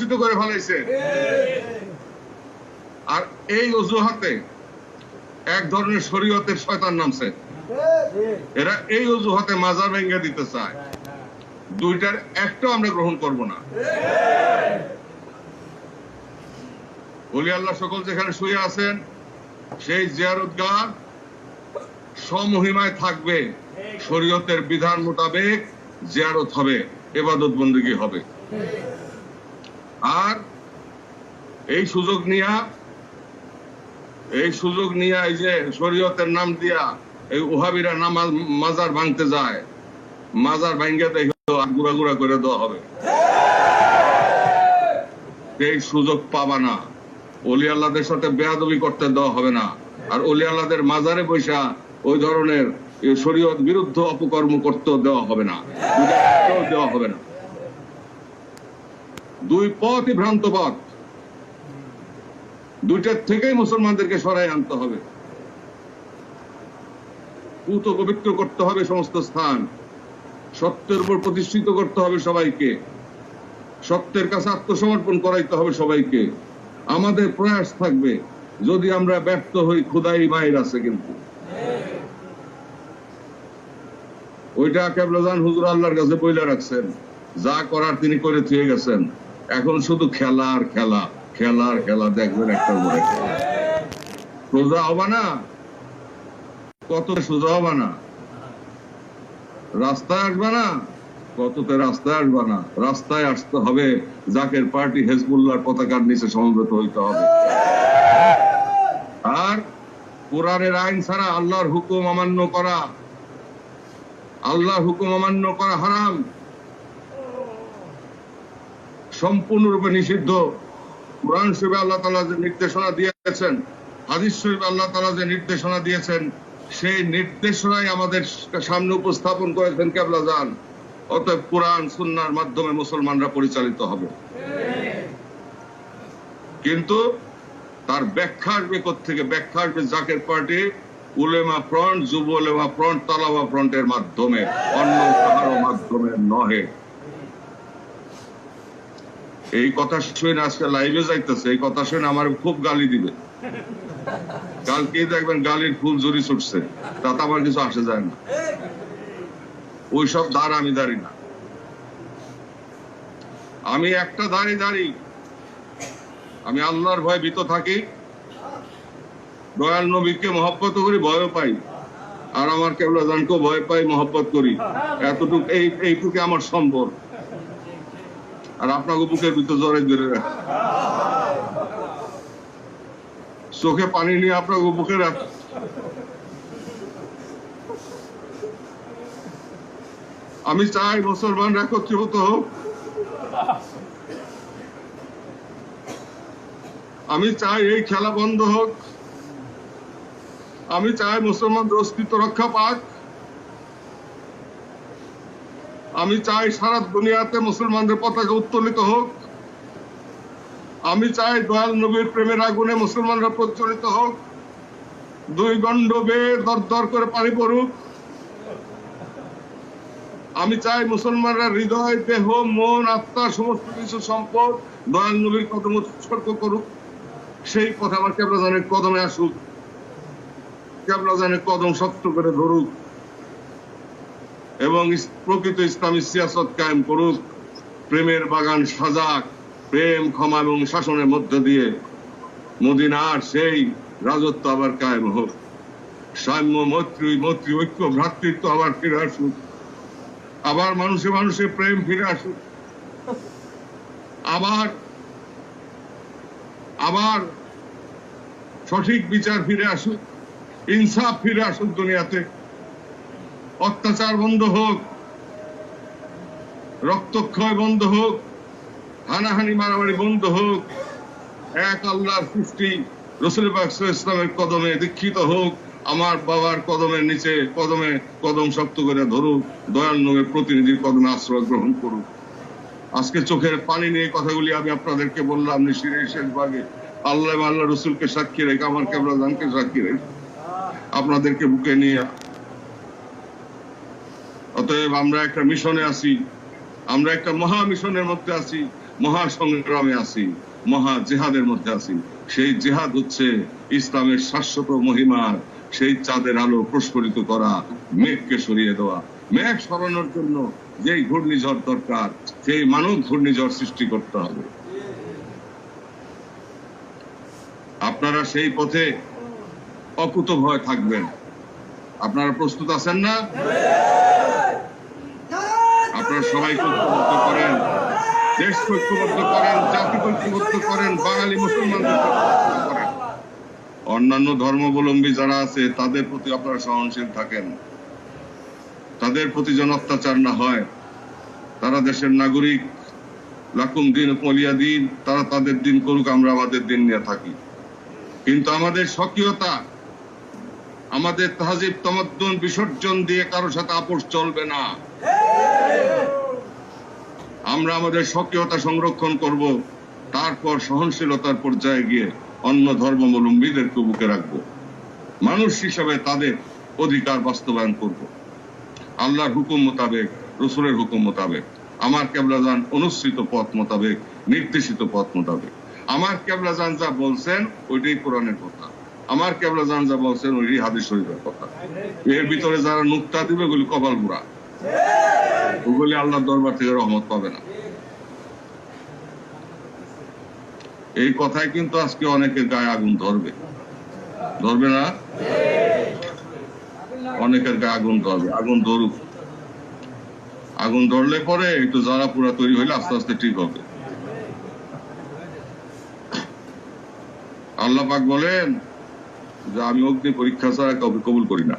কলুষিত করে ফেলাইছে। আর এই অজুহাতে এক ধরনের শরীয়তের শয়তান নামছে, এরা এই অজুহাতে মাজার ভেঙে দিতে চায়। দুইটার একটাও আমরা গ্রহণ করব না। ওলি আল্লাহ সকল যেখানে শুয়ে আছেন সেই জিয়ারতগাহ সমহিমায় থাকবে, শরীয়তের বিধান মোতাবেক জিয়ারত হবে, ইবাদত বন্দেগী হবে। আর এই সুযোগ নিয়া এই যে শরীয়তের নাম দিয়া এই ওহাবিরা নামাজ মাজার ভাঙতে যায়, মাজার ভাঙ্গে দেখো গুড়া গুড়া করে দেওয়া হবে। এই সুযোগ পাবা না। ওলি আল্লাহদের সাথে বেয়াদবি করতে দেওয়া হবে না। আর ওলি আল্লাহদের মাজারে বৈশা ওই ধরনের শরীয়ত বিরুদ্ধ অপকর্ম করতে দেওয়া হবে না, দেওয়া হবে না। দুই পথই ভ্রান্ত পথ, দুইটার থেকেই মুসলমানদেরকে সরাই আনতে হবে। পুত পবিত্র করতে হবে সমস্ত স্থান, সত্যের উপর প্রতিষ্ঠিত করতে হবে সবাইকে, সত্যের কাছে আত্মসমর্পণ করাইতে হবে সবাইকে। আমাদের প্রয়াস থাকবে, যদি আমরা ব্যর্থ হই খোদাই মায়ের আছে, কিন্তু ওইটা কেবলাজান হুজুর আল্লাহর কাছে বইলা রাখছেন, যা করার তিনি করে থুয়ে গেছেন। এখন শুধু খেলা আর খেলা, খেলা আর খেলা, দেখবেন একটা করে সোজা হবা না, কত সোজা হবা না, রাস্তায় আসবা না, কততে রাস্তায় আসবা না, রাস্তায় আসতে হবে জাকের পার্টি হেজবুল্লাহর পতাকার নিচে সমবেত হইতে হবে। আর কোরআনের আইন ছাড়া আল্লাহর হুকুম অমান্য করা, আল্লাহর হুকুম অমান্য করা হারাম, সম্পূর্ণরূপে নিষিদ্ধ। কোরআন শরীফে আল্লাহ তাআলা যে নির্দেশনা দিয়েছেন, হাদিস শরীফে আল্লাহ তাআলা যে নির্দেশনা দিয়েছেন, সেই নির্দেশনাই আমাদের সামনে উপস্থাপন করেছেন কেবলাজান। অতএব কোরআন সুন্নাহর মাধ্যমে মুসলমানরা পরিচালিত হবে। কিন্তু তার ব্যাখ্যা আসবে কোত্থেকে? ব্যাখ্যা আসবে জাকের পার্টি, উলেমা ফ্রন্ট, যুব উলেমা ফ্রন্ট, তালাবা ফ্রন্টের মাধ্যমে, অন্য কারো মাধ্যমে নহে। এই কথা শুনে আজকে লাইভে যাইতেছে, এই কথা শুনে আমার খুব গালি দিবে। কালকে দেখবেন গালির ফুল জড়ি ছুটছে, তাতে আমার কিছু আসে যায় না। ওইসব ধার আমি দাঁড়ি না, আমি একটা দাঁড়ি, আমি আল্লাহর ভয় ভীত থাকি, দয়াল নবীকে মহব্বত করি, ভয়ও পাই, আর আমার কেবলাজানকেও ভয় পাই, মহব্বত করি। এতটুকু এইটুকু আমার সম্বর। আর আপনাকে বুকের ভিতর জড়াই ধরে রাখে, চোখে পানি নিয়ে আপনাকে বুকে রাখ। আমি চাই মুসলমান একত্রিত হোক, আমি চাই এই খেলা বন্ধ হোক, আমি চাই মুসলমানদের অস্তিত্ব রক্ষা পাক, আমি চাই সারা দুনিয়াতে মুসলমানদের পতাকা উত্তোলিত হোক, আমি চাই দয়াল নবীর প্রেমের আগুনে মুসলমানরা প্রজ্বলিত হোক, দুই গন্ড বেয়ে দরদর করে পানি পড়ুক। আমি চাই মুসলমানরা হৃদয়, দেহ, মন, আত্মা, সমস্ত কিছু সম্পদ দয়াল নবীর কদম উৎসর্গ করুক। সেই পথে আমার কেবলাজানের কদমে আসুক, কেবলাজানের কদম শক্ত করে ধরুক এবং প্রকৃত ইসলামী সিয়াসত কায়েম করুক। প্রেমের বাগান সাজাক, প্রেম, ক্ষমা এবং শাসনের মধ্য দিয়ে মদিনার সেই রাজত্ব আবার কায়েম হোক। সাম্য, মৈত্রী, ঐক্য, ভ্রাতৃত্ব আবার ফিরে আসুক, আবার মানুষে মানুষে প্রেম ফিরে আসুক, আবার সঠিক বিচার ফিরে আসুক, ইনসাফ ফিরে আসুক দুনিয়াতে, অত্যাচার বন্ধ হোক, রক্তক্ষয় বন্ধ হোক, হানাহানি মারামারি বন্ধ হোক, এক আল্লাহর সৃষ্টি রাসূল পাক সাল্লাল্লাহু আলাইহি ওয়াসাল্লামের কদমে দীক্ষিত হোক। আমার বাবার কদমের নিচে কদম শক্ত করে ধরুক, দয়াল নবীর প্রতিনিধির কদমে আশ্রয় গ্রহণ করুক। আজকে চোখের পানি নিয়ে কথাগুলি আমি আপনাদেরকে বললাম নিশিরের শেষ ভাগে। আল্লাহ রসুলকে সাক্ষী রেখে, আমার কেবলাজানকে সাক্ষী রেখে আপনাদেরকে বুকে নিয়ে, অতএব আমরা একটা মিশনে আছি, আমরা একটা মহা মিশনের মধ্যে আছি। মহাসংগ্রামে আছি, মহা জেহাদের মধ্যে আছি। সেই জেহাদ হচ্ছে ইসলামের শাশ্বত মহিমার সেই চাঁদের আলো প্রস্ফুটিত করা, মেঘকে সরিয়ে দেওয়া। মেঘ সরানোর জন্য যেই ঘূর্ণিঝড় দরকার, সেই মানব ঘূর্ণিঝড় সৃষ্টি করতে হবে। আপনারা সেই পথে অকুতভয় থাকবেন। আপনারা প্রস্তুত আছেন না? আপনারা সবাইকে ঐক্যবদ্ধ করেন, দেশকে ঐক্যবদ্ধ করেন, জাতিকে ঐক্যবদ্ধ করেন, বাঙালি মুসলমানদের ঐক্যবদ্ধ করেন। অন্যান্য ধর্মাবলম্বী যারা আছে তাদের প্রতি আপনারা সহনশীল থাকেন, তাদের প্রতি যেন অত্যাচার না হয়। তারা দেশের নাগরিক, লাকুম দিন ওয়ালিয়া দিন, তারা তাদের দিন করুক, আমরা আমাদের দিন নিয়ে থাকি। কিন্তু আমাদের স্বকীয়তা, আমাদের তাহজিব তামাদ্দুন বিসর্জন দিয়ে কারোর সাথে আপোষ চলবে না। আমরা আমাদের স্বকীয়তা সংরক্ষণ করব, তারপর সহনশীলতার পর্যায়ে গিয়ে অন্য ধর্মাবলম্বীদেরকে বুকে রাখবো। মানুষ হিসাবে তাদের অধিকার বাস্তবায়ন করব আল্লাহর হুকুম মোতাবেক, রসুলের হুকুম মোতাবেক, আমার কেবলাজান অনুসৃত পথ মোতাবেক, নির্দেশিত পথ মোতাবেক। আমার কেবলাজান যা বলছেন ওইটাই কোরআনের কথা, আমার কেবলাজান যা বলছেন ওইটাই হাদিস শরীফের কথা। এর ভিতরে যারা নুক্তা দিবে ওগুলি কপাল গুড়া, ওগুলি আল্লাহর দরবার থেকে রহমত পাবে না। এই কথায় কিন্তু আজকে অনেকের গায়ে আগুন ধরবে, ধরবে না? অনেকের গায়ে আগুন ধরবে, আগুন ধরুক। আগুন ধরলে পরে একটু জ্বালা পোড়া তৈরি হইলে আস্তে আস্তে ঠিক হবে। আল্লাহ পাক বলেন যে আমি অগ্নি পরীক্ষা ছাড়া কাউকে কবুল করি না।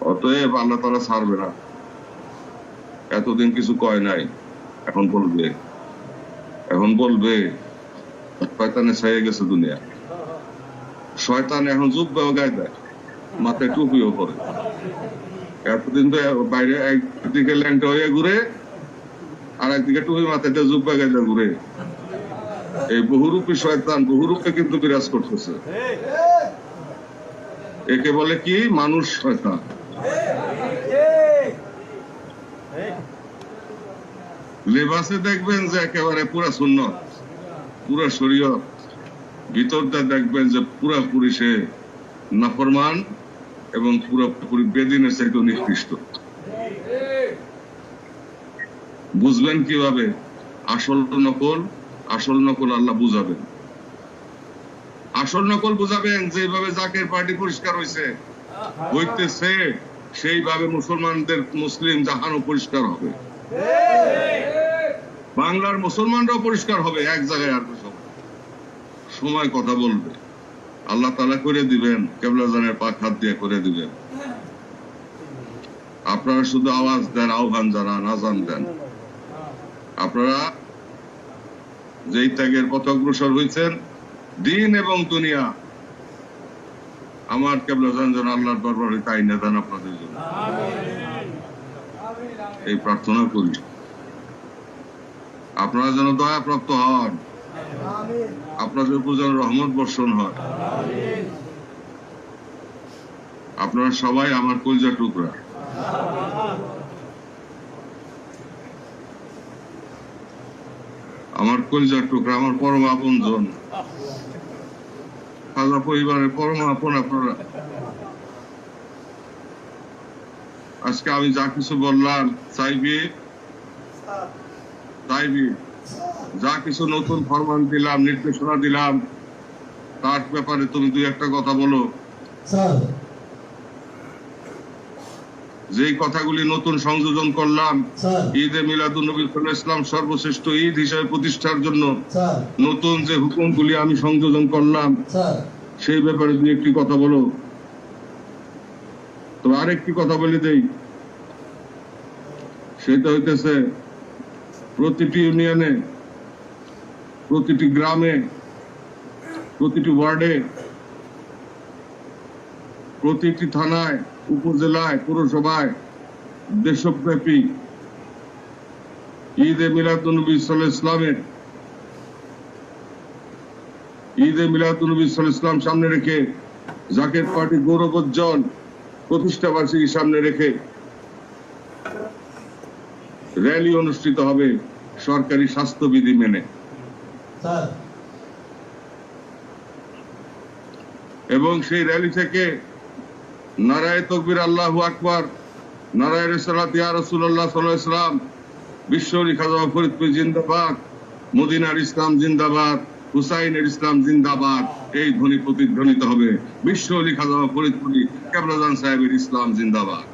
অতএব আল্লাহ তাআলা ছাড়বে না। এতদিন কিছু কয় নাই, এখন বলবে, এখন বলবে। শয়তানে ছাইয়ে গেছে দুনিয়া। শয়তান এখন জুব্বাও গায়ে দেয়, মাথায় টুপিও পরে। এতদিন তো বাইরে একদিকে ল্যাংটা হয়ে ঘুরে, আর একদিকে টুপি মাথায় দিয়ে জুব্বা গায়ে দেয় ঘুরে। এই বহুরূপী শয়তান বহুরূপে কিন্তু বিরাজ করতেছে। একে বলে কি? মানুষ শয়তান। লেবাসে দেখবেন যে একেবারে পুরা সুন্নত, পুরা শরীয়ত, ভিতরটা দেখবেন যে পুরাপুরি সে নাফরমান এবং পুরোপুরি বেদিনের চাইতে নিকৃষ্ট। বুঝবেন কিভাবে? আসল নকল, আসল নকল আল্লাহ বুঝাবেন। আসল নকল বুঝাবেন যেভাবে জাকের পার্টি পরিষ্কার হইতেছে সেইভাবে মুসলমানদের মুসলিম জাহানও পরিষ্কার হবে, বাংলার মুসলমানরাও পরিষ্কার হবে। এক জায়গায় আসবে, সময় কথা বলবে, আল্লাহ তাআলা করে দিবেন, কেবলাজানের পাক হাত দিয়ে করে দিবেন। আপনারা শুধু আওয়াজ দেন, আহ্বান জানান, আযান দেন। আপনারা যেই ত্যাগের পথ অগ্রসর হয়েছেন, দিন এবং দুনিয়া আমার কেবলাজান যেন আল্লাহর দরবারে তাই না দেন আপনাদের জন্য, এই প্রার্থনা করি। আপনারা যেন দয়াপ্রাপ্ত হন, আপনাদের উপর যেন রহমত বর্ষণ হয়। আপনারা সবাই আমার কলিজার টুকরা। আমার কলিজার টুকরা, আমার পরম আপনজন, খাজা পরিবারের পরম আপন আপনারা। আজকে আমি যা কিছু বললাম, চাইবি যা কিছু নতুন ফরমান দিলাম, নির্দেশনা দিলাম, তার ব্যাপারে তুমি দুই একটা কথা বলো। যেই কথাগুলি নতুন সংযোজন করলাম, ঈদে মিলাদুন্নবী সাল্লাল্লাহু আলাইহি ওয়াসাল্লাম সর্বশ্রেষ্ঠ ঈদ হিসেবে প্রতিষ্ঠার জন্য নতুন যে হুকুমগুলি আমি সংযোজন করলাম, সেই ব্যাপারে দুই একটি কথা বলো। তো আরেকটি কথা বলে দেই, সেটা হইতেছে প্রতিটি ইউনিয়নে, প্রতিটি গ্রামে, প্রতিটি ওয়ার্ডে, প্রতিটি থানায়, উপজেলায়, পৌরসভায় দেশব্যাপী ঈদে মিলাদুন্নবী সাল্লাল্লাহু আলাইহি ওয়াসাল্লামের ঈদে মিলাদুন্নবী সাল্লাল্লাহু আলাইহি ওয়াসাল্লাম সামনে রেখে, জাকের পার্টি গৌরবোজ্জ্বল প্রতিষ্ঠা বার্ষিকী সামনে রেখে র্যালি অনুষ্ঠিত হবে সরকারি স্বাস্থ্যবিধি মেনে। এবং সেই র্যালি থেকে নারায়ে তাকবীর, আল্লাহু আকবার, নারায়ে রিসালাত ইয়া রাসূলুল্লাহ সাল্লাল্লাহু আলাইহি ওয়াসাল্লাম, বিশ্বরী খাজা ফরিদপুর জিন্দাবাদ, মদিনার ইসলাম জিন্দাবাদ, হুসাইনের ইসলাম জিন্দাবাদ, এই ধ্বনি প্রতিধ্বনিত হবে। বিশ্বরী খাজা ফরিদপুরি কেবলাজান সাহেবের ইসলাম জিন্দাবাদ।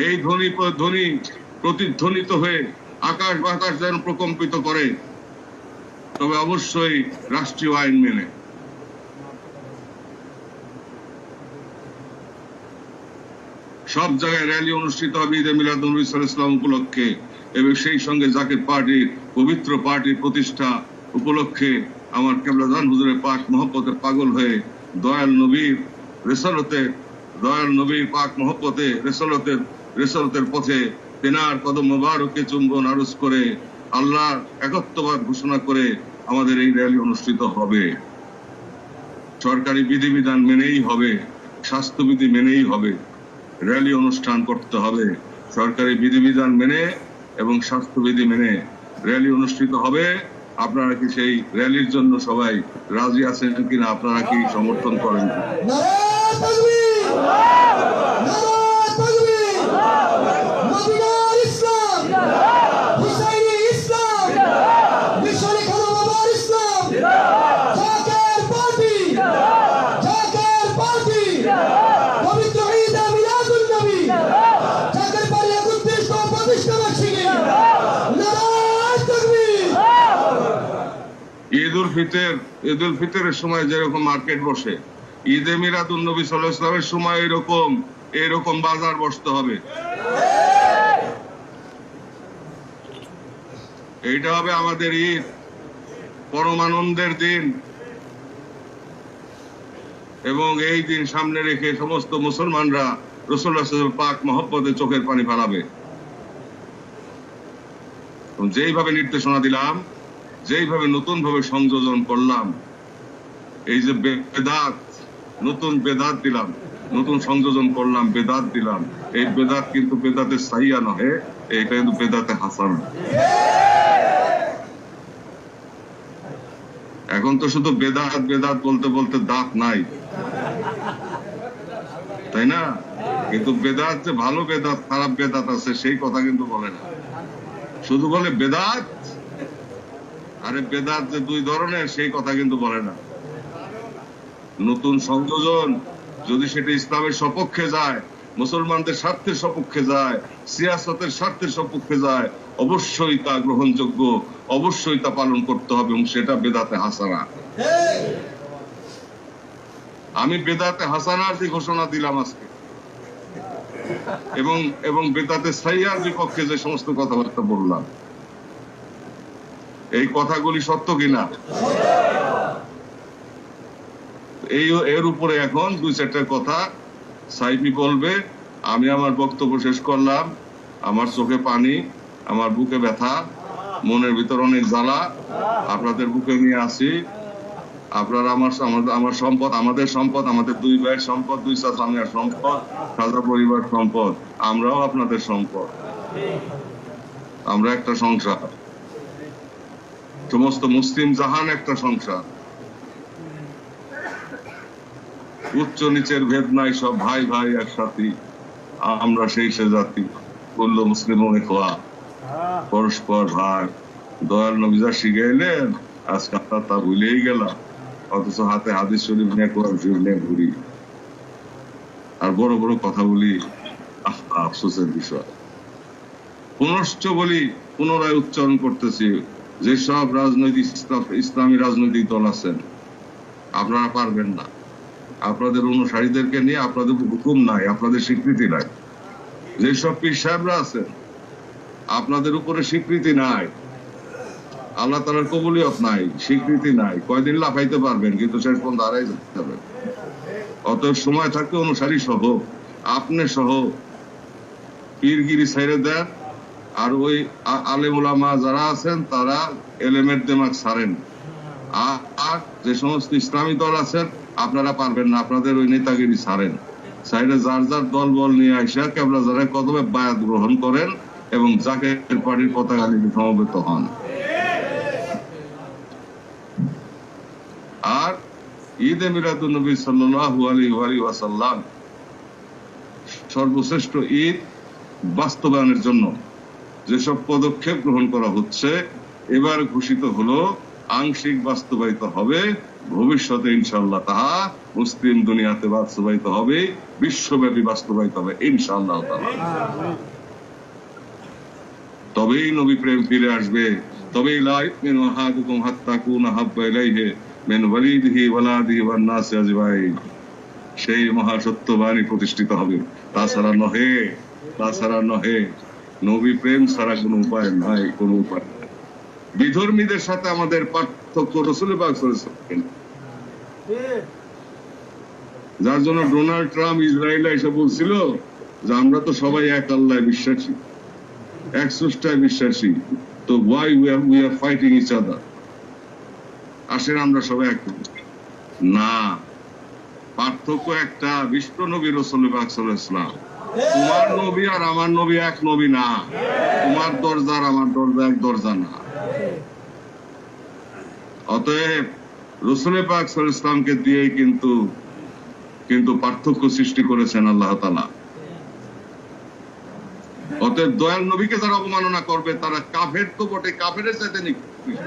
এই ধ্বনি প্রতিধ্বনিত হয়ে আকাশ বাতাস যেন প্রকম্পিত করে, তবে অবশ্যই রাষ্ট্রীয় আইন মেনে। সব জায়গায় র্যালি অনুষ্ঠিত হবে ঈদে মিলাদুন্নবী সাল্লাল্লাহু আলাইহি ওয়াসাল্লাম উপলক্ষে, এবং সেই সঙ্গে জাকির পার্টির পবিত্র পার্টির প্রতিষ্ঠা উপলক্ষে আমার কেবলাজান হুজুরের পাক মহব্বতে পাগল হয়ে দয়াল নবীর পাক মহব্বতে রেসালতের পথে তেনার কদম মোবারকে চুম্বন আরজ করে আল্লাহর একত্ববাদ ঘোষণা করে আমাদের এই র্যালি অনুষ্ঠিত হবে। সরকারি বিধিবিধান মেনেই হবে, স্বাস্থ্যবিধি মেনেই হবে, র্যালি অনুষ্ঠান করতে হবে। সরকারি বিধিবিধান মেনে এবং স্বাস্থ্যবিধি মেনে র্যালি অনুষ্ঠিত হবে। আপনারা কি সেই র্যালির জন্য সবাই রাজি আছেন কিনা? আপনারা কি সমর্থন করেন? ঈদ উল ফিতরের সময় যেরকম মার্কেট বসে, ঈদে মিলাদুন্নবী সাল্লাল্লাহু আলাইহি ওয়াসাল্লামের সময় এরকম বাজার বসতে হবে। এইটা হবে আমাদের ঈদ, পরমানন্দের দিন, এবং এই দিন সামনে রেখে সমস্ত মুসলমানরা রাসূলুল্লাহ সাল্লাল্লাহু আলাইহি ওয়াসাল্লাম পাক মহব্বতে চোখের পানি ফেলাবে। যেইভাবে নির্দেশনা দিলাম, যেইভাবে নতুন ভাবে সংযোজন করলাম, এই যে বেদাত, নতুন বেদাত দিলাম, নতুন সংযোজন করলাম, বেদাত দিলাম, এই বেদাত কিন্তু বেদাতে সাহিয়া নহে, এইটা কিন্তু বেদাতে হাসানা। এখন তো শুধু বেদাত বেদাত বলতে বলতে দাঁত নাই, তাই না? কিন্তু বেদাত যে ভালো বেদাত খারাপ বেদাত আছে সেই কথা কিন্তু বলে না, শুধু বলে বেদাত। আরে বেদাত যে দুই ধরনের সেই কথা কিন্তু বলে না। নতুন সংযোজন যদি সেটা ইসলামের সপক্ষে যায়, মুসলমানদের স্বার্থের সপক্ষে যায়, সিয়াসতের স্বার্থের সপক্ষে যায়, অবশ্যই তা গ্রহণযোগ্য, অবশ্যই তা পালন করতে হবে, এবং সেটা বেদাতে হাসানা। আমি বেদাতে হাসানার যে ঘোষণা দিলাম আজকে, এবং বেদাতে সাইয়ার বিপক্ষে যে সমস্ত কথাবার্তা বললাম, এই কথাগুলি সত্য কিনা? এর উপরে এখন দুই চারটার কথা সাইফি বলবে। আমি আমার বক্তব্য শেষ করলাম। আমার চোখে পানি, আমার বুকে ব্যথা, মনের ভিতর অনেক জ্বালা আপনাদের বুকে নিয়ে আসি। আপনারা আমার সম্পদ, আমাদের সম্পদ, আমাদের দুই ভাইয়ের সম্পদ, দুই চাচামিয়ার সম্পদ, খাজা পরিবার সম্পদ, আমরাও আপনাদের সম্পদ। আমরা একটা সংসার, সমস্ত মুসলিম জাহান একটা সংসার, উচ্চ নিচের ভেদ নাই, সব ভাই ভাই একসাথে, আমরা সেই সে জাতি, বললো মুসলিম খোয়া, পরস্পর ভাই। দয়াল নবী যা শিখাইলেন আজকে আমরা তা ভুলেই গেলাম, অথচ হাতে হাদিস শরীফ নিয়ে ঘুরি আর বড় বড় কথা বলি। আফসোসের বিষয়। পুনশ্চ বলি, পুনরায় উচ্চারণ করতেছি, যেসব ইসলামী রাজনৈতিক দল আছেন, আপনারা পারবেন না। আপনাদের অনুসারীদেরকে নিয়ে আপনাদের হুকুম নাই, আপনাদের স্বীকৃতি নাই। যেসব পীর সাহেবরা আছেন, আপনাদের উপরে স্বীকৃতি নাই, আল্লাহ তাআলার কবুলিয়ত নাই, স্বীকৃতি নাই। কয়দিন লাফাইতে পারবেন, কিন্তু শেষ পর্যন্ত হারাই যাবেন। অতএব সময় থাকতে অনুসারী সহ, আপনি সহ পীরগিরি ছেড়ে দেন, আর ওই আলেম ওলামা যারা আছেন তারা এলেমের দিমাগ ছাড়েন। আর যে সমস্ত ইসলামী দল আছেন, আপনারা পারবেন না, আপনাদের ওই নেতাগিরি ছাড়েন। সাইডে যার যার দল বল নিয়ে আইসা কেবলা যারা কদমে বায়াত গ্রহণ করেন এবং জাকের পার্টির পতাকা নিয়ে সমবেত হন। আর ঈদে মিলাদুন নবী সাল্লাল্লাহু আলাইহি ওয়াসাল্লাম সর্বশ্রেষ্ঠ ঈদ বাস্তবায়নের জন্য যেসব পদক্ষেপ গ্রহণ করা হচ্ছে এবার ঘোষিত হলো আংশিক বাস্তবায়িত হবে, ভবিষ্যতে ইনশাআল্লাহ তাহা মুসলিম দুনিয়াতে বাস্তবায়িত হবে, বিশ্বব্যাপী বাস্তবায়িত হবে ইনশাআল্লাহ তাআলা। তবেই নবী প্রেম ফিরে আসবে, তবেই লা ইউমিনু আহাদুকুম হাত্তা কুনা হাব্বা ইলাইহি মিন ওয়ালিদিহি ওয়ালাদিহি ওয়ান নাসি আজমাইন। সেই মহাসত্যবাণী প্রতিষ্ঠিত হবে, তাছাড়া নহে। নবী প্রেম ছাড়া কোনো উপায় নাই, কোনো উপায় নাই। বিধর্মীদের সাথে আমাদের পার্থক্য রাসূল পাক সাল্লাল্লাহু আলাইহি ওয়াসাল্লাম, যার জন্য ডোনাল্ড ট্রাম্প ইসরায়েলে এসে বলছিল যে আমরা তো সবাই এক আল্লাহয় বিশ্বাসী, এক স্রষ্টায় বিশ্বাসী, তো why we are fighting each other, আসেন আমরা সবাই এক না। পার্থক্য একটা, বিশ্ব নবী রাসূল পাক সাল্লাল্লাহু আলাইহি ওয়াসাল্লাম। তোমার নবী আর আমার নবী এক নবী না, তোমার দরজা আর আমার দরজা এক দরজা না। অতএব রাসূল পাক সাল্লাল্লাহু আলাইহি ওয়াসাল্লামকে দিয়ে কিন্তু পার্থক্য সৃষ্টি করেছেন আল্লাহ তাআলা। অতএব দয়াল নবীকে যারা অবমাননা করবে তারা কাফের তো বটে, কাফেরের চাইতে নিকৃষ্ট।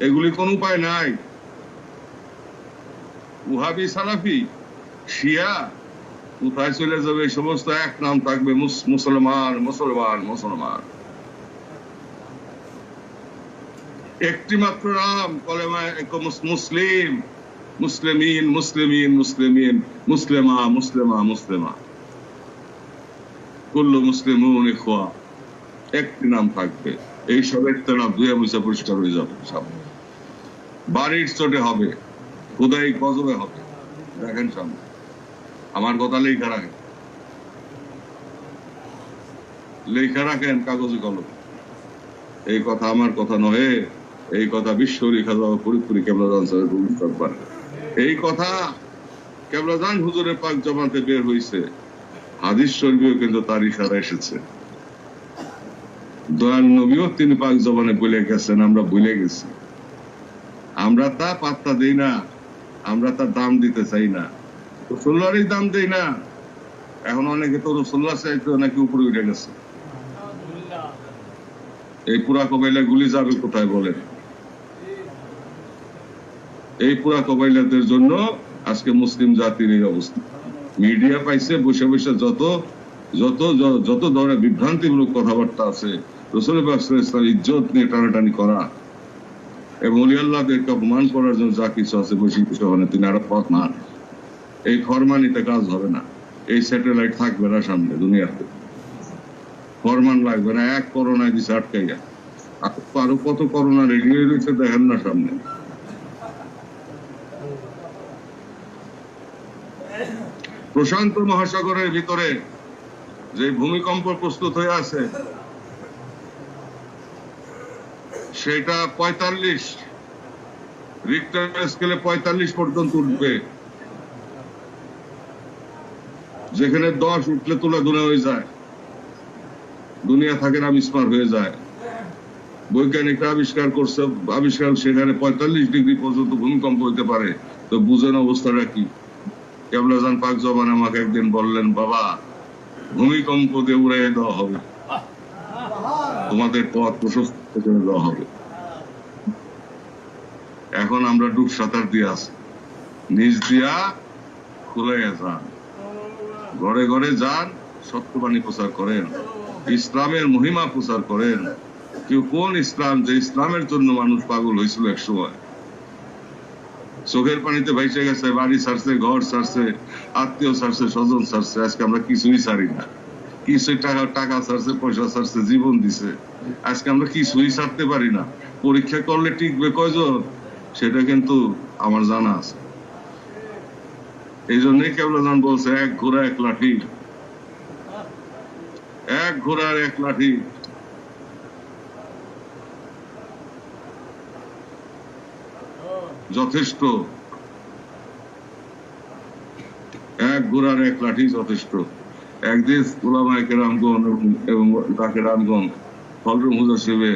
এগুলি কোন উপায় নাই। ওয়াহাবি, সালাফি, শিয়া কোথায় চলে যাবে? এই সমস্ত এক নাম থাকবে, মুসলমান মুসলমান মুসলমান। একটি মাত্র নাম, কলেমা মুসলিম, মুসলিমিন মুসলিমিন মুসলিমিন, মুসলিমা মুসলিমা মুসলিমা, কুল্লু মুসলিমুন ইখওয়া। একটি নাম থাকবে। এই সব একটা নাম ধুয়ে মুছে পরিষ্কার হয়ে যাবে সব। বাড়ির চোটে হবে, খোদাই গজবে হবে। দেখেন সামনে, আমার কথা লেখা রাখেন কাগজে কলম। এই কথা আমার কথা নহে, এই কথা বিশ্ব লেখা যাওয়া ফরিদপুরি কেবলাজান সাহেব ভবিষ্যৎ পারে। এই কথা কেবলাজান হুজুরের পাক জমাতে বের হয়েছে, হাদিস শরীফেও কিন্তু তার ইশারা এসেছে। দয়াল নবীও তিনি পাক জবানে বলে গেছেন, আমরা ভুলে গেছি। আমরা তা পাত্তা দেই না, আমরা তার দাম দিতে চাই না, রাসূলুল্লাহরই দাম দেই না। এখন অনেকে তো রাসূলুল্লাহ চাইতে নাকি উপরে উঠে গেছে। এই পুরা কবাইলা গুলি যাবে কোথায় বলেন? এই পুরা কবাইলাদের জন্য আজকে মুসলিম জাতির এই অবস্থা। মিডিয়া পাইছে বসে বসে যত যত যত ধরনের বিভ্রান্তিমূলক কথাবার্তা আছে, রাসূল পাক সাল্লাল্লাহু আলাইহি ওয়াসাল্লাম ইজ্জত নিয়ে টানাটানি করা এবং ওলি আল্লাহদেরকে অপমান করার জন্য যা কিছু আছে বসে বসে হনে তিনি আরো পথ মান। এই ফরমানিতে কাজ হবে না, এই স্যাটেলাইট থাকবে না সামনে দুনিয়াতে, ফরমান লাগবে না। এক করোনায় দিছে আটকাইয়া, আরো কত করোনা রেডি হয়ে রয়েছে দেখেন না সামনে। প্রশান্ত মহাসাগরের ভিতরে যে ভূমিকম্প প্রস্তুত হয়ে আছে সেটা 45 রিক্টার স্কেলে 45 পর্যন্ত উঠবে। যেখানে 10 উঠলে তোলা দুনিয়া হয়ে যায়, দুনিয়া থাকে না, বিস্মার হয়ে যায়। বৈজ্ঞানিকরা আবিষ্কার সেখানে 45 ডিগ্রি পর্যন্ত ভূমিকম্প হইতে পারে। তো বুঝেন অবস্থাটা কি। কেবলাজান পাক জবান আমাকে একদিন বললেন, বাবা ভূমিকম্প দিয়ে উড়াইয়ে দেওয়া হবে, তোমাদের পথ প্রশস্ত করে দেওয়া হবে। এখন আমরা ডুব সাঁতার দিয়ে আছি, নিজ দিয়া খুলাইয়া যান, ঘরে ঘরে যান, সত্যবাণী প্রচার করেন, ইসলামের মহিমা প্রচার করেন। কেউ কোন ইসলাম, যে ইসলামের জন্য মানুষ পাগল হয়েছিল এক সময়, চোখের পানিতে ভাইসে গেছে, বাড়ি ছাড়ছে, ঘর ছাড়ছে, আত্মীয় ছাড়ছে, স্বজন ছাড়ছে। আজকে আমরা কিছুই ছাড়ি না, কিছু টাকা ছাড়ছে, পয়সা ছাড়ছে, জীবন দিছে। আজকে আমরা কিছুই ছাড়তে পারি না। পরীক্ষা করলে টিকবে কয়জন সেটা কিন্তু আমার জানা আছে। এই জন্যই কেবলাজান বলছে, এক ঘোড়া এক লাঠি, এক ঘোড়ার এক লাঠি। যথেষ্ট। এক ঘোড়ার এক লাঠি যথেষ্ট। একদিন ওলামায়ে কেরামগণ এবং তাকে রামগণ হযরত হুজুর শিবে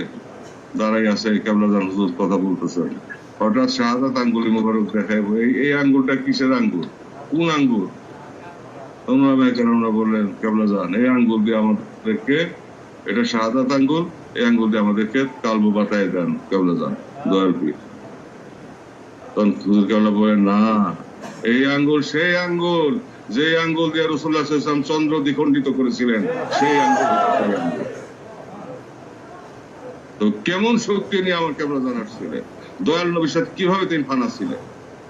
দাঁড়াই আছে, কেবলাজান হুজুর কথা বলতেছেন। হঠাৎ শাহাদাত আঙ্গুলি মোবারক দেখায়, এই আঙ্গুলটা কিসের আঙ্গুল, কোন আঙ্গুল? ওলামায়ে কেরামরা বললেন, কেবলাজান এই আঙ্গুল দিয়ে আমাদেরকে, এটা শাহাদাত আঙ্গুল, এই আঙ্গুল দিয়ে আমাদেরকে কালবো বাতায় দেন কেবলাজান দয়াল পীর। তখন হুজুর কেবলা বলেন, না, এই আঙ্গুল সেই আঙ্গুল যে আঙ্গুল দিয়ে রাসূলুল্লাহ সাল্লাল্লাহু আলাইহি ওয়াসাল্লাম চন্দ্র দ্বিখণ্ডিত করেছিলেন, সেই আঙ্গুল। তো কেমন শক্তি নিয়ে আমার কেবলাজান আসছিলেন, দয়াল নবীর সাথে কিভাবে তিনি ফানা ছিলেন,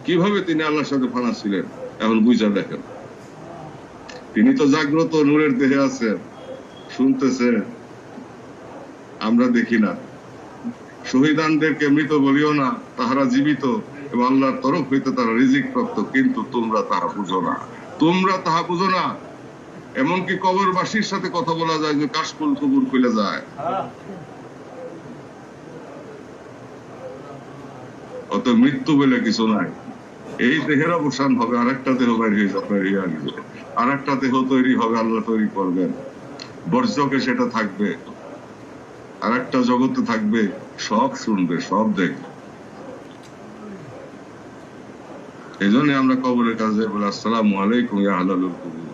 কিভাবে তিনি আল্লাহর সাথে ফানা ছিলেন, এখন বুঝা দেখেন। তিনি তো জাগ্রত নূরের দেহে আছেন, শুনতেছেন, আমরা দেখি না। শহীদানদেরকে মৃত বলিও না, তাহারা জীবিত এবং আল্লাহর তরফ হইতে তারা রিজিক প্রাপ্ত, কিন্তু তোমরা তাহা বুঝো না, তোমরা তাহা বুঝো না। এমনকি কবরবাসীর সাথে কথা বলা যায় যে কাশফুল কবর খুলে যায়। অত মৃত্যু বলে কিছু নাই। এই দেহের অবসান হবে, আরেকটা দেহ বাইরে হয়ে যাবে, আরেকটা দেহ তৈরি হবে, আল্লাহ তৈরি করবেন। বর্জকে সেটা থাকবে, আরেকটা জগতে থাকবে, সব শুনবে, সব দেখবে। এই জন্য আমরা কবরের কাছে বলি, আসসালামু আলাইকুম ইয়া আহলাল কুবুর।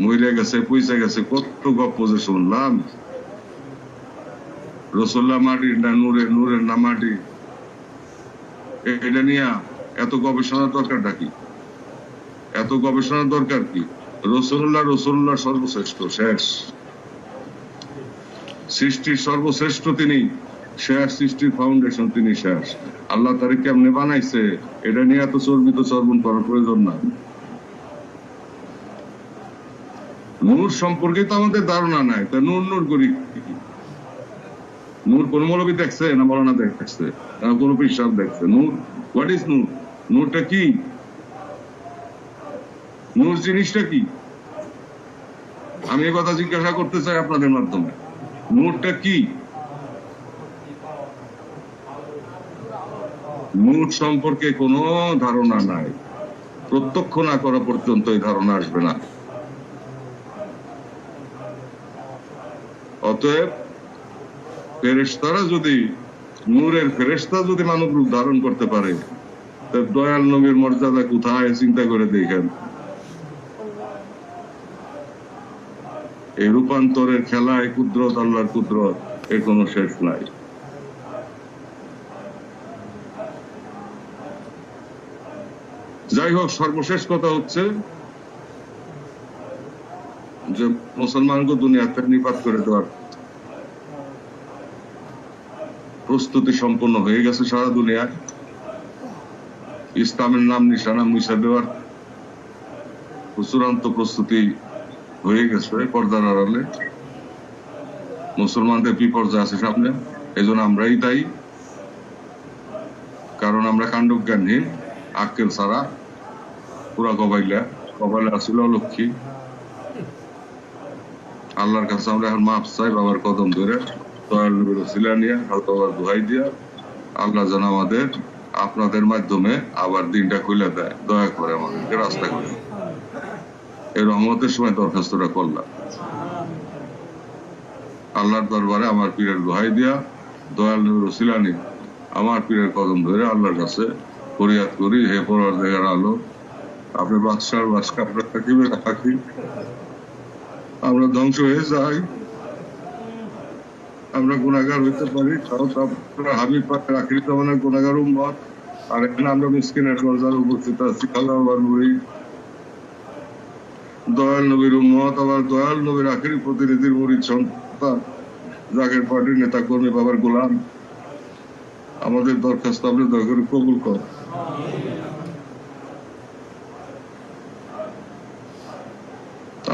মরে গেছে, পয়সা গেছে, কত গপ্প যে শুনলাম। রাসূলুল্লাহ মাটির না নূরের, নূরের না মাটি, এটা নিয়ে এত গবেষণার দরকারটা কি? এত গবেষণার দরকার কি? রাসূলুল্লাহ সর্বশ্রেষ্ঠ, শেষ সৃষ্টির সর্বশ্রেষ্ঠ তিনি, শেষ সৃষ্টির ফাউন্ডেশন তিনি, শেষ। আল্লাহ তারে কেমনে বানাইছে এটা নিয়ে এত চর্বিত চর্বণ করার প্রয়োজন নাই। নূর সম্পর্কে তো আমাদের ধারণা নাই, তা নূর নূর করি কি? নূর কোন মৌলবী দেখছে না মৌলানা দেখছে না কোন পীর সাহেব দেখছে? নূর, হোয়াট ইজ নূর? নূরটা কি? নূর জিনিসটা কি? আমি এই কথা জিজ্ঞাসা করতে চাই আপনাদের মাধ্যমে, নূরটা কি? নূর সম্পর্কে কোনো ধারণা নাই, প্রত্যক্ষ না করা পর্যন্ত এই ধারণা আসবে না। অতএব ফেরেশতারা যদি, নূরের ফেরেশতা যদি মানব রূপ ধারণ করতে পারে, দয়াল নবীর মর্যাদা কোথায় চিন্তা করে দেখেন। এই রূপান্তরের খেলায় কুদরত, আল্লাহর কুদরত, এর কোনো শেষ নাই। যাই হোক, সর্বশেষ কথা হচ্ছে যে মুসলমানকে দুনিয়াতে নিপাত করে দেওয়ার প্রস্তুতি সম্পন্ন হয়ে গেছে সারা দুনিয়ায়। ইসলামের নাম নিশানা মুছে দেওয়ার চূড়ান্ত প্রস্তুতি হয়ে গেছে পর্দার আড়ালে। মুসলমানদের বিপর্যয় আছে সামনে, এই জন্য আমরাই দায়ী। কারণ আমরা কাণ্ডজ্ঞানহীন, আক্কেল ছাড়া, পুরা কবাইলে আসছিল অলক্ষী। আল্লাহর কাছে আমরা এখন মাপ চাই, বাবার কদম ধরে, দয়াল নবীর ওসিলা নিয়ে, বাবার দোহাই দিয়া, আল্লাহ যেন আমাদের আপনাদের মাধ্যমে আবার দিনটা খুলে দেয়, দয়া করে আমাদেরকে রাস্তা করে। এই রহমতের সময় দরখাস্তটা করলাম আল্লাহর দরবারে, আমার পীরের দোহাই দিয়া, দয়াল নবীর ওসিলা নিয়ে আমার পীরের কদম ধরে আল্লাহর কাছে ফরিয়াদ করি, হে পরওয়ারদিগার আলো, আপনি বাদশার বাদশা আপনার থাকিবে থাকি, আমরা ধ্বংস হয়ে যাই, আমরা গুনাহগার হইতে পারি, হাবিব পাকের আখিরি জামানার গুনাহগার উম্মত, আর এখানে আমরা মিসকিনের দরজায় উপস্থিত আছি। আল্লাহর নবী, দয়াল নবীর উম্মত, আবার দয়াল নবীর আখিরি প্রতিনিধির মুরিদ সন্তান, জাকের পার্টির নেতা কর্মী, বাবার গোলাম, আমাদের দরখাস্ত আপনি দয়া করে কবুল কর।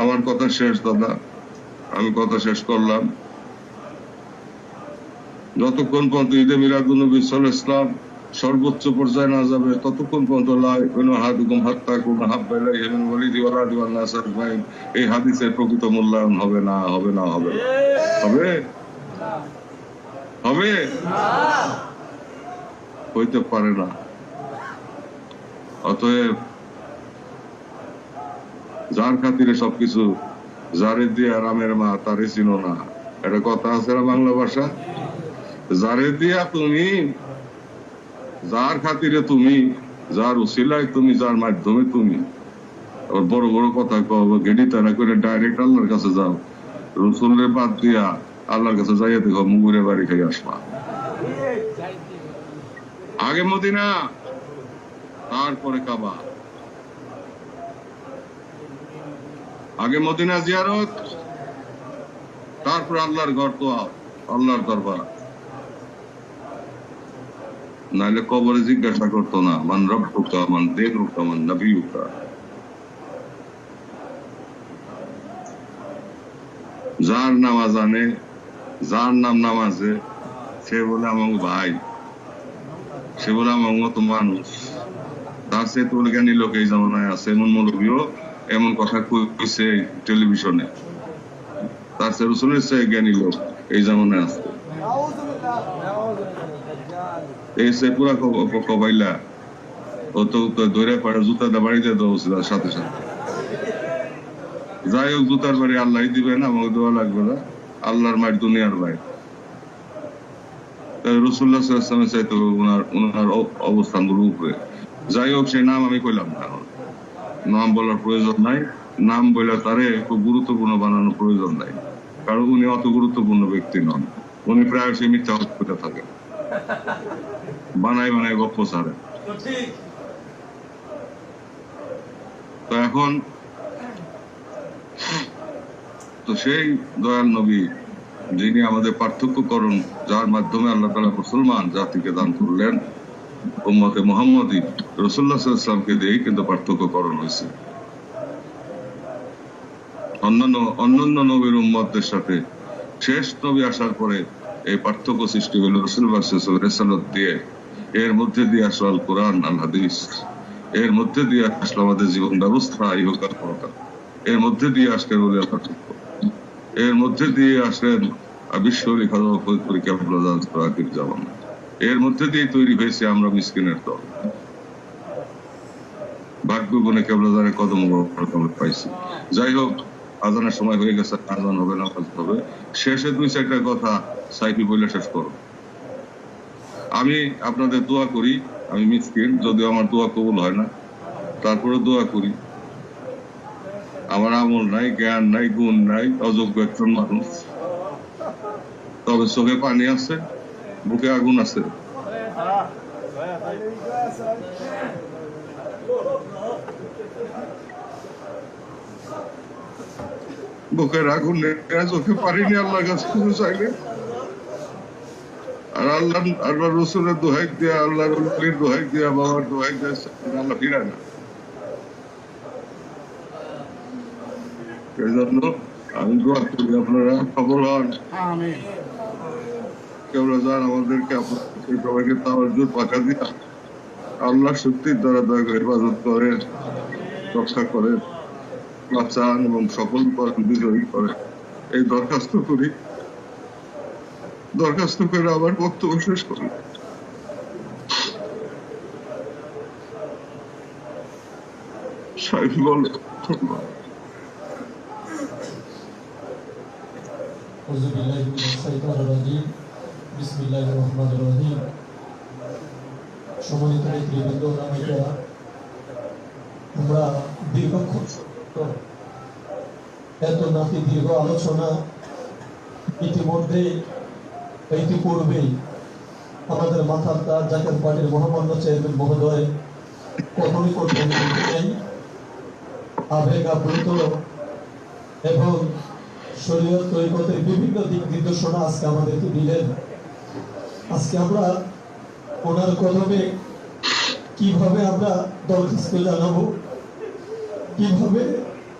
আমার কথা শেষ দাদা, আমি কথা শেষ করলাম। যতক্ষণ পর্যন্ত ঈদে মিলাদুন্নবী সাল্লাল্লাহু আলাইহি ওয়াসাল্লাম সর্বোচ্চ পর্যায়ে না যাবে, ততক্ষণ পর্যন্ত এই হাদিসের প্রকৃত মূল্যায়ন হবে না, হবে না, হবে না, হবে হবে হইতে পারে না। অতএব যার খাতিরে সবকিছু, যারে দিয়া রামের মা তারে চিনো না, এটা কথা আছে না বাংলা ভাষা? যারে দিয়া তুমি, যার খাতিরে তুমি, যার উসিলায় তুমি, যার মাধ্যমে তুমি বড় বড় কথা কব, গেডি তারা করে ডাইরেক্ট আল্লাহর কাছে যাও। রসুলের বাদ দিয়া আল্লাহর কাছে যাইয়া দেখো মুগুরে বাড়ি খাই আসবা। আগে মদিনা, তারপরে কাবা। আগে মদিনা জিয়ারত, তারপর আল্লাহর ঘর, তো আল্লাহর দরবার। নাহলে কবরে জিজ্ঞাসা করতো না মান রব্বুকা মান দীনুকা মান নবিয়ুকা। যার নামাজ আনে, যার নাম নামাজে, সে বলে আমার ভাই, সে বলে আমার মতো মানুষ। তার সে তো জ্ঞানী লোক এই জামানায় আছে, এমন মৌলবীও এমন কথা কইছে টেলিভিশনে। তার সে রসুলের চেয়ে জ্ঞানী লোক এই জামানায় আছে। এই সে পুরা কবাইলা ও তো ধরে পাড়ে জুতাটা বাড়িতে দেওয়া উচিত সাথে সাথে। যাই হোক, জুতার বাড়ি আল্লাহ দিবে না, আমাকে দেওয়া লাগবে না। আল্লাহর মায়ের দুনিয়ার ভাই রসুল্লাহ সাল্লামের চাইতে ওনার অবস্থান গুলো উপরে। যাই হোক, সেই নাম আমি কইলাম না, নাম বলার প্রয়োজন নাই। নাম বলে তারে খুব গুরুত্বপূর্ণ বানানোর প্রয়োজন নাই, কারণ উনি অত গুরুত্বপূর্ণ ব্যক্তি নন। উনি প্রায় সে মিথ্যা হতে থাকে, বানায় বানায় গপ্প ছাড়ে। তো এখন তো সেই দয়াল নবী, যিনি আমাদের পার্থক্য করুন, যার মাধ্যমে আল্লাহ তাআলা মুসলমান জাতিকে দান করলেন, উম্মতে মুহাম্মদী রাসূলুল্লাহ সাল্লাল্লাহু আলাইহি ওয়াসাল্লামকে দিয়েই কিন্তু পার্থক্যকরণ হয়েছে। অন্যান্য নবীর উম্মতদের সাথে শেষ নবী আসার পরে এই পার্থক্য সৃষ্টি হলো রাসূলুল্লাহ সাল্লাল্লাহু আলাইহি ওয়াসাল্লাম দিয়ে। এর মধ্যে দিয়ে আসলো আল কোরআন, আল হাদিস। এর মধ্যে দিয়ে আসলো আমাদের জীবন ব্যবস্থা, ইহকাল পরকাল। এর মধ্যে দিয়ে আসলেন ওলিয়া পার্থক্য। এর মধ্যে দিয়ে আসলেন বিশ্বরী খাজা ফরিদপুরি কেবলা আখির জামান। এর মধ্যে দিয়ে তৈরি হয়েছে আমরা মিসকিনের দল। ভাগ্য গুণে কেবলাদারে কদম পাইছি। যাই হোক, আজানের সময় হয়ে গেছে, আজান হবে, নামাজ হবে। শেষে দুই চারটা কথা সাইফি বলে শেষ করো। আমি আপনাদের দোয়া করি, আমি মিসকিন, যদিও আমার দোয়া কবুল হয় না, তারপরে দোয়া করি। আমার আমল নাই, জ্ঞান নাই, গুণ নাই, অযোগ্য একজন মানুষ। তবে চোখে পানি আছে, বুকে আগুন আছে। বুকের আগুন চোখে পানি নিয়ে আল্লাহর কাছে কিছু চাইলে, আর আল্লাহ রসুলের দোহাই দিয়া, আল্লাহর ওলির দোহাই দিয়া, বাবার দোহাই দিয়া আল্লাহ ফিরায় না। এই জন্য আমি দোয়া করি আপনারা সফল হন। কেবলা যান আমাদেরকে সবাইকে তাওয়াজ্জুদ পাকা দিয়া আল্লাহ শক্তির দ্বারা দয়া করে হেফাজত করেন, রক্ষা করেন, বাঁচান এবং সফল করেন, বিজয়ী করেন। এই দরখাস্ত করি। দরখাস্ত করে আবার বক্তব্য শেষ করি। সাইফি বলে সম্মানিত নেতৃবৃন্দ, আমরা দীর্ঘক্ষণ এত নাকি দীর্ঘ আলোচনা ইতিপূর্বেই আমাদের মাথার তার জাতীয় পার্টির মহামান্য চেয়ারম্যান মহোদয় কখনই করতে নেই। আবেগ আপ্লুত এবং শরীয়ত তরিকতের বিভিন্ন দিক নির্দেশনা আজকে আমাদেরকে দিলেন। আজকে আমরা ওনার কদমে কিভাবে আমরা দরখাস্ত জানাবো, কিভাবে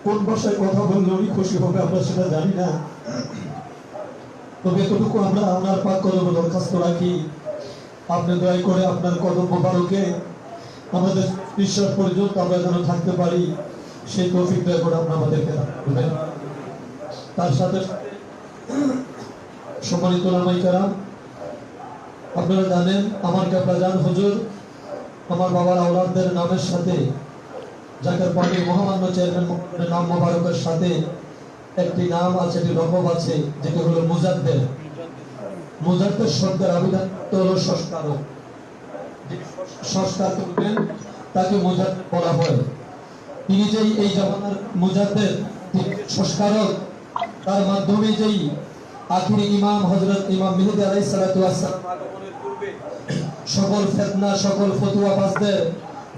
কোন ভাষায় কথা বললে উনি খুশি হবে আমরা সেটা জানি না। তবে এতটুকু আমরা আপনার পাক কদমে দরখাস্ত রাখি, আপনি দয়া করে আপনার কদম মোবারকে আমাদের বিশ্বাস পর্যন্ত আমরা যেন থাকতে পারি, সেই তৌফিক দয়া করে আপনি আমাদেরকে রাখবেন। তার সাথে সম্মানিত ওলামায়ে কেরাম, আপনারা জানেন আমার কেবলা জান হুজুর আমার বাবার আওলাদদের নামের সাথে জাকের পার্টির মহামান্য চেয়ারম্যান মহোদয়ের নাম মোবারকের সাথে একটি নাম আছে, একটি লকব আছে, যেটি হলো মুজাদ্দেদ। মুজাদ্দেদ শব্দের আবিধান হলো সংস্কারক। যিনি সংস্কার করবেন তাকে মুজাদ্দেদ বলা হয়। তিনি যেই এই জামানার মুজাদ্দেদ, তিনি সংস্কারক, তার মাধ্যমে যেই আখিরি ইমাম হযরত ইমাম মেহেদী আলাইহিস সালাতু ওয়াস সালাম আগমনের পূর্বে সকল ফিতনা, সকল ফতোয়াবাজদের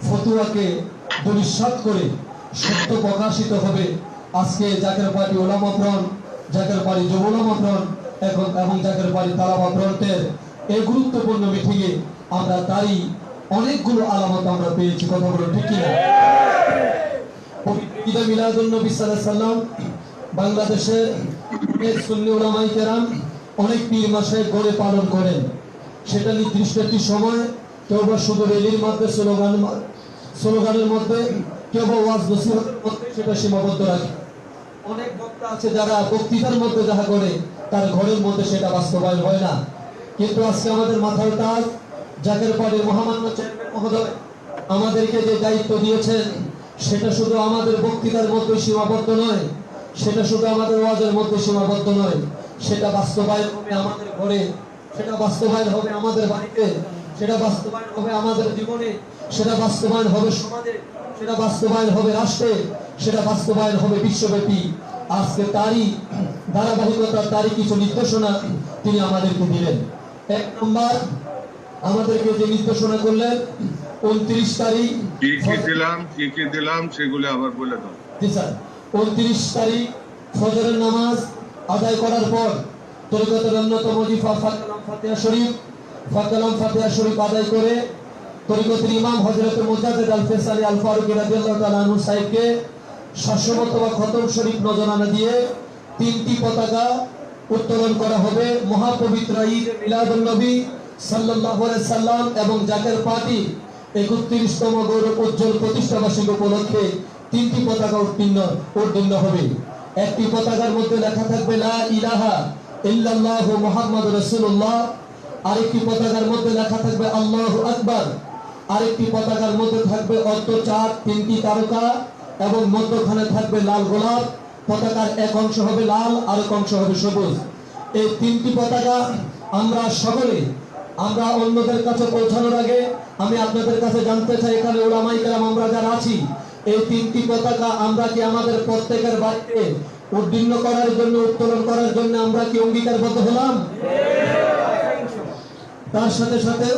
ফতোয়াকে দুলিশাত করে সত্য প্রকাশিত হবে। আজকে জাকের পার্টি ওলামা ফ্রন্ট, জাকের পার্টি যুব ওলামা ফ্রন্ট এবং জাকের পার্টি তালাবা ফ্রন্টের এই গুরুত্বপূর্ণ মিটিংয়ে আমরা তারই অনেকগুলো আলামত আমরা পেয়েছি। কথা বলো ঠিক কিনা? ঈদে মিলাদুন নবী সাল্লাল্লাহু আলাইহি সাল্লাম বাংলাদেশের অনেক সুন্নি উলামায়ে কেরাম অনেক পীর মাসে গড়ে পালন করেন। সেটা নির্দিষ্ট একটি সময়, কেউ বা শুধু রেলির মধ্যে, স্লোগানের মধ্যে, কেউ বা ওয়াজ নসিহতের মধ্যে সেটা সীমাবদ্ধ রাখে। অনেক বক্তা আছে যারা বক্তৃতার মধ্যে যাহা করে তার ঘরের মধ্যে সেটা বাস্তবায়ন হয় না। কিন্তু আজকে আমাদের মাথার তাজ জাকের পার্টির মহামান্য চেয়ারম্যান মহোদয় আমাদেরকে যে দায়িত্ব দিয়েছেন, সেটা শুধু আমাদের বক্তৃতার মধ্যে সীমাবদ্ধ নয়, সেটা শুধু আমাদের ওয়াজের মধ্যে সীমাবদ্ধ নয়, সেটা বাস্তবায়ন হবে আমাদের ঘরে, সেটা বাস্তবায়ন হবে আমাদের বাড়িতে, সেটা বাস্তবায়ন হবে আমাদের জীবনে, সেটা বাস্তবায়ন হবে সমাজে, সেটা বাস্তবায়ন হবে রাষ্ট্রে, সেটা বাস্তবায়ন হবে বিশ্বব্যাপী। আজকে তারই ধারাবাহিকতা, তারই কিছু নির্দেশনা তিনি আমাদেরকে দিলেন। এক নম্বর, আমাদেরকে যে নির্দেশনা করলেন 29 তারিখ কি কি দিলাম সেগুলো আবার বলে দাও। জি স্যার, 29 তারিখ ফজরের নামাজ আদায় করার পর তরিকতের অন্যতম ওজিফা ফাকালাম ফাতিহা শরীফ আদায় করে তরিকতের ইমাম হযরত মুজাদ্দেদ আল ফেসালি আল ফারুকী রাদিয়াল্লাহু তাআলা আনহু সাহেবকে 700 খতম শরীফ নজরানা দিয়ে 3টি পতাকা উত্তোলন করা হবে। মহাপবিত্র ঈদ মিলাদুন নবী সাল্লাল্লাহু আলাইহি সাল্লাম এবং জাকের পার্টি 31তম গৌরব উজ্জ্বল প্রতিষ্ঠা বার্ষিকী উপলক্ষে 3টি পতাকা উত্তীর্ণ হবে। একটি পতাকার মধ্যে লেখা থাকবে লা ইলাহা ইল্লাল্লাহু মুহাম্মাদুর রাসূলুল্লাহ, আরেকটি পতাকার মধ্যে লেখা থাকবে আল্লাহু আকবার, আরেকটি পতাকার মধ্যে থাকবে অর্ধ চাঁদ, 3টি তারকা এবং মধ্যখানে থাকবে লাল গোলাপ। পতাকার এক অংশ হবে লাল, আর এক অংশ হবে সবুজ। এই 3টি পতাকা আমরা সকলে, আমরা অন্যদের কাছে পৌঁছানোর আগে আমি আপনাদের কাছে জানতে চাই, এখানে উলামায়ে কেরাম আমরা যারা আছি, এই 3টি পতাকা আমরা কি আমাদের প্রত্যেকের বাড়িতে উড্ডীন করার জন্য, উত্তোলন করার জন্য আমরা কি অঙ্গীকারবদ্ধ হলাম? তার সাথে সাথে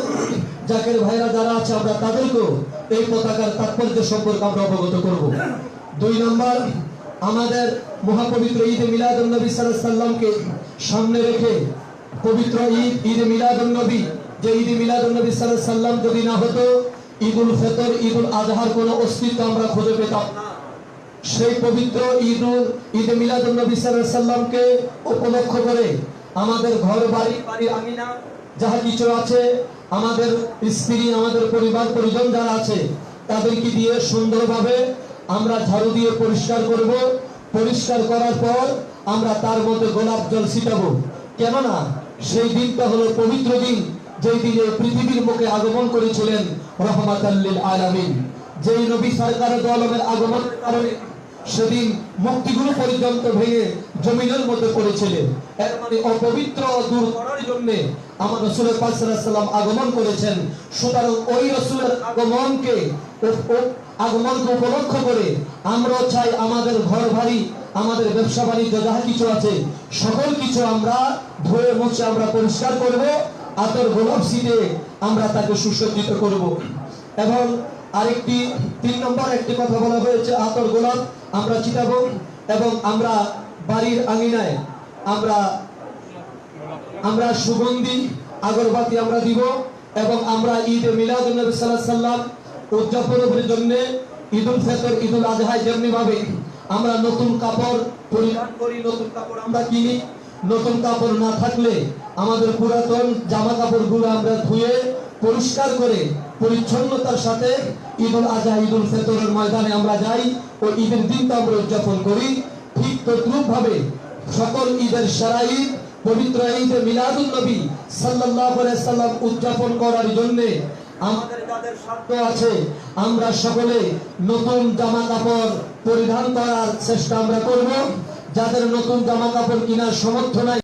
জাকের ভাইরা যারা আছে আমরা তাদেরকেও এই পতাকার তাৎপর্য সম্পর্কে আমরা অবগত করব। 2 নম্বর, আমাদের মহাপবিত্র ঈদে মিলাদুন নবী সাল্লাল্লাহু আলাইহি সাল্লামকে সামনে রেখে পবিত্র ঈদে মিলাদুন নবী, যে ঈদে মিলাদুন নবী সাল্লাল্লাহু আলাইহি সাল্লাম যদি না হতো, ঈদুল ফিতর, ঈদুল আজহার কোনো অস্তিত্ব আমরা খুঁজে পেতাম না। সেই পবিত্র ঈদে মিলাদুন নবী সাল্লাল্লাহু আলাইহি সাল্লামকে উপলক্ষ করে আমাদের ঘর বাড়ি আঙিনা যাহা কিছু আছে, আমাদের স্ত্রী, আমাদের পরিবার পরিজন যারা আছে, তাদেরকে দিয়ে সুন্দরভাবে আমরা ঝাড়ু দিয়ে পরিষ্কার করব। পরিষ্কার করার পর আমরা তার মধ্যে গোলাপ জল ছিটাবো। কেননা সেই দিনটা হলো পবিত্র দিন, যেই দিনে পৃথিবীর মুখে আগমন করেছিলেন রহমাতাল লিল আলামিন। যেই নবী সরকার দো আলমের আগমনের কারণে সেদিন মুক্তিগুলো পর্যন্ত ভেঙে জমিনের মধ্যে পড়েছিলেন। এর মানে অপবিত্র দূর করার জন্য আমার রাসূল পাক সাল্লাল্লাহু আলাইহি ওয়াসাল্লাম আগমন করেছেন। সুতরাং ওই রাসূলের আগমনকে উপলক্ষ করে আমরা চাই আমাদের ঘর বাড়ি, আমাদের ব্যবসা বাণিজ্য যাহা কিছু আছে, সকল কিছু আমরা ধুয়ে মুছে আমরা পরিষ্কার করব, আতর গোলাপ ছিটে আমরা তাকে সুসজ্জিত করব। এবং আরেকটি 3 নম্বর একটি কথা বলা হয়েছে, আতর গোলাপ আমরা ছিটাবো এবং আমরা বাড়ির আঙিনায় আমরা সুগন্ধি আগরবাতি আমরা দিব এবং আমরা ঈদে মিলাদুন নবী সাল্লাল্লাহু আলাইহি সাল্লাম উদযাপনের জন্য ঈদুল ফিতর, ঈদুল আজহা যেমনি ভাবে আমরা নতুন কাপড় পরিধান করি, নতুন কাপড় আমরা কিনি, নতুন কাপড় না থাকলে আমাদের পুরাতন জামা কাপড়গুলো আমরা ধুয়ে পরিষ্কার করে পরিচ্ছন্নতার সাথে ঈদুল আজহা, ঈদুল ফিতরের ময়দানে আমরা যাই ও ঈদের দিনটা আমরা উদযাপন করি। ঠিক তদ্রূপ ভাবে সকল ঈদের সেরা ঈদ পবিত্র ঈদে মিলাদুন নবী সাল্লাল্লাহু আলাইহি সাল্লাম উদযাপন করার জন্য আমাদের যাদের সাধ্য আছে আমরা সকলে নতুন জামা কাপড় পরিধান করার চেষ্টা আমরা করব। যাদের নতুন জামা কাপড় কেনার সামর্থ্য নাই